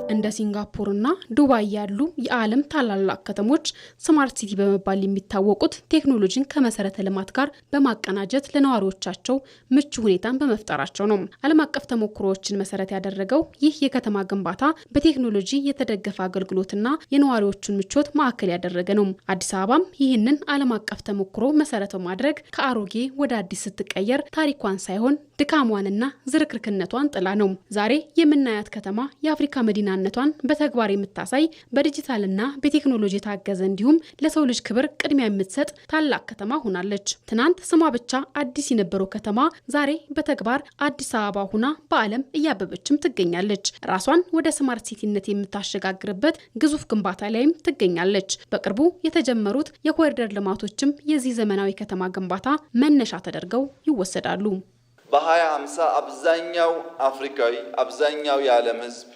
እንደ ሲንጋፖርና ዱባይ ያሉ የዓለም ታላላቅ ከተሞች ስማርት ሲቲ በመባል የሚታወቁት ቴክኖሎጂን ከመሰረተ ልማት ጋር በማቀናጀት ለነዋሪዎቻቸው ምቹ ሁኔታን በመፍጠራቸው ነው። ዓለም አቀፍ ተሞክሮዎችን መሰረት ያደረገው ይህ የከተማ ግንባታ በቴክኖሎጂ የተደገፈ አገልግሎትና የነዋሪዎቹን ምቾት ማዕከል ያደረገ ነው። አዲስ አበባም ይህንን ዓለም አቀፍ ተሞክሮ መሰረት በማድረግ ከአሮጌ ወደ አዲስ ስትቀየር ታሪኳን ሳይሆን ድካሟንና ዝርክርክነቷን ጥላ ነው። ዛሬ የምናያት ከተማ የአፍሪካ መዲናነቷን በተግባር የምታሳይ በዲጂታልና በቴክኖሎጂ የታገዘ እንዲሁም ለሰው ልጅ ክብር ቅድሚያ የምትሰጥ ታላቅ ከተማ ሆናለች። ትናንት ስሟ ብቻ አዲስ የነበረው ከተማ ዛሬ በተግባር አዲስ አበባ ሆና በዓለም እያበበችም ትገኛለች። ራሷን ወደ ስማርት ሲቲነት የምታሸጋግርበት ግዙፍ ግንባታ ላይም ትገኛለች። በቅርቡ የተጀመሩት የኮሪደር ልማቶችም የዚህ ዘመናዊ ከተማ ግንባታ መነሻ ተደርገው ይወሰዳሉ። በ2050 አብዛኛው አፍሪካዊ አብዛኛው የዓለም ሕዝብ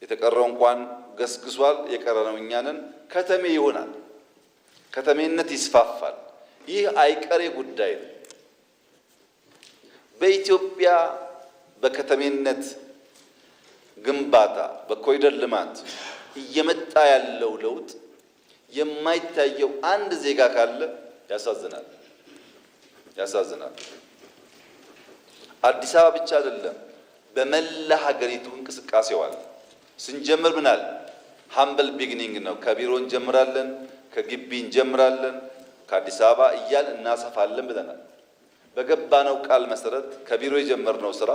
የተቀረው እንኳን ገስግሷል፣ የቀረነው እኛንን ከተሜ ይሆናል። ከተሜነት ይስፋፋል። ይህ አይቀሬ ጉዳይ ነው። በኢትዮጵያ በከተሜነት ግንባታ በኮሪደር ልማት እየመጣ ያለው ለውጥ የማይታየው አንድ ዜጋ ካለ ያሳዝናል። አዲስ አበባ ብቻ አይደለም፣ በመላ ሀገሪቱ እንቅስቃሴዋል። ስንጀምር ምናል ሃምብል ቢግኒንግ ነው። ከቢሮ እንጀምራለን፣ ከግቢ እንጀምራለን፣ ከአዲስ አበባ እያል እናሰፋለን ብለናል። በገባነው ቃል መሰረት ከቢሮ የጀመርነው ስራ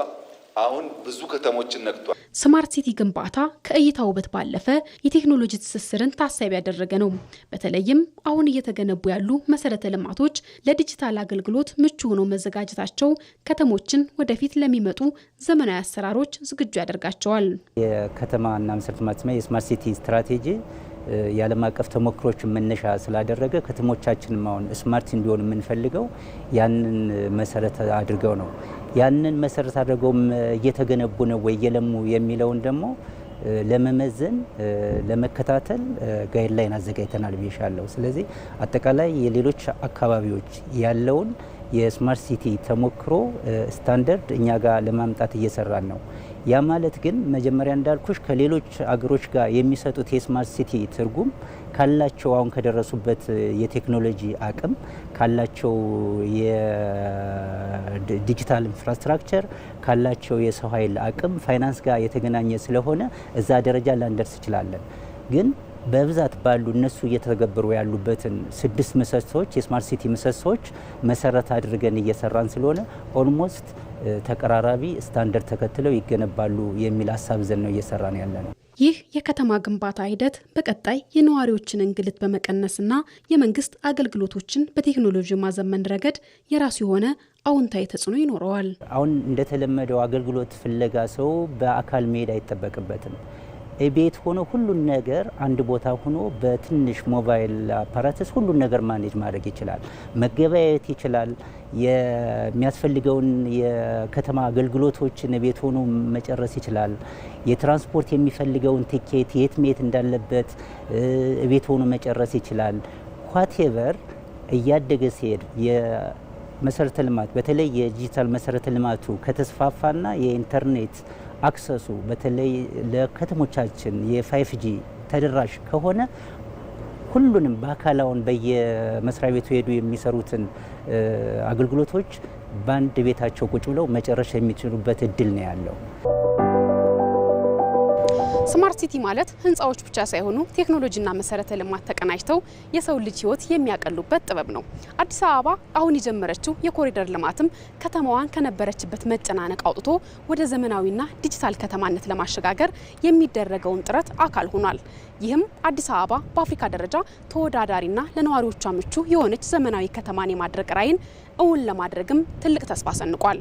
አሁን ብዙ ከተሞችን ነክቷል። ስማርት ሲቲ ግንባታ ከእይታ ውበት ባለፈ የቴክኖሎጂ ትስስርን ታሳቢ ያደረገ ነው። በተለይም አሁን እየተገነቡ ያሉ መሰረተ ልማቶች ለዲጂታል አገልግሎት ምቹ ሆነው መዘጋጀታቸው ከተሞችን ወደፊት ለሚመጡ ዘመናዊ አሰራሮች ዝግጁ ያደርጋቸዋል። የከተማና መሰረተ ልማት የስማርት ሲቲ ስትራቴጂ የዓለም አቀፍ ተሞክሮችን መነሻ ስላደረገ ከተሞቻችንም አሁን ስማርት እንዲሆን የምንፈልገው ያንን መሰረት አድርገው ነው። ያንን መሰረት አድርገውም እየተገነቡ ነው ወይ እየለሙ የሚለውን ደግሞ ለመመዘን ለመከታተል ጋይድላይን አዘጋጅተናል ብዬሻለሁ። ስለዚህ አጠቃላይ የሌሎች አካባቢዎች ያለውን የስማርት ሲቲ ተሞክሮ ስታንዳርድ እኛ ጋር ለማምጣት እየሰራን ነው። ያ ማለት ግን መጀመሪያ እንዳልኩሽ ከሌሎች አገሮች ጋር የሚሰጡት የስማርት ሲቲ ትርጉም ካላቸው አሁን ከደረሱበት የቴክኖሎጂ አቅም ካላቸው የዲጂታል ኢንፍራስትራክቸር ካላቸው የሰው ኃይል አቅም ፋይናንስ ጋር የተገናኘ ስለሆነ እዛ ደረጃ ላንደርስ እንችላለን። ግን በብዛት ባሉ እነሱ እየተገበሩ ያሉበትን 6 ምሰሶች የስማርት ሲቲ ምሰሶች መሰረት አድርገን እየሰራን ስለሆነ ኦልሞስት ተቀራራቢ ስታንዳርድ ተከትለው ይገነባሉ የሚል ሀሳብ ዘን ነው እየሰራን ያለነው። ይህ የከተማ ግንባታ ሂደት በቀጣይ የነዋሪዎችን እንግልት በመቀነስና የመንግስት አገልግሎቶችን በቴክኖሎጂ ማዘመን ረገድ የራሱ የሆነ አዎንታዊ ተጽዕኖ ይኖረዋል። አሁን እንደተለመደው አገልግሎት ፍለጋ ሰው በአካል መሄድ አይጠበቅበትም። ቤት ሆኖ ሁሉን ነገር አንድ ቦታ ሆኖ በትንሽ ሞባይል አፓራተስ ሁሉን ነገር ማኔጅ ማድረግ ይችላል። መገበያየት ይችላል። የሚያስፈልገውን የከተማ አገልግሎቶችን ቤት ሆኖ መጨረስ ይችላል። የትራንስፖርት የሚፈልገውን ቲኬት የት መሄድ እንዳለበት ቤት ሆኖ መጨረስ ይችላል። ኳቴቨር እያደገ ሲሄድ የመሰረተ ልማት በተለይ የዲጂታል መሰረተ ልማቱ ከተስፋፋና የኢንተርኔት አክሰሱ በተለይ ለከተሞቻችን የ5G ተደራሽ ከሆነ ሁሉንም በአካላውን በየመስሪያ ቤቱ ሄዱ የሚሰሩትን አገልግሎቶች በአንድ ቤታቸው ቁጭ ብለው መጨረሻ የሚችሉበት እድል ነው ያለው። ስማርት ሲቲ ማለት ህንፃዎች ብቻ ሳይሆኑ ቴክኖሎጂና መሰረተ ልማት ተቀናጅተው የሰው ልጅ ህይወት የሚያቀሉበት ጥበብ ነው። አዲስ አበባ አሁን የጀመረችው የኮሪደር ልማትም ከተማዋን ከነበረችበት መጨናነቅ አውጥቶ ወደ ዘመናዊና ዲጂታል ከተማነት ለማሸጋገር የሚደረገውን ጥረት አካል ሆኗል። ይህም አዲስ አበባ በአፍሪካ ደረጃ ተወዳዳሪና ለነዋሪዎቿ ምቹ የሆነች ዘመናዊ ከተማን የማድረግ ራዕይን እውን ለማድረግም ትልቅ ተስፋ ሰንቋል።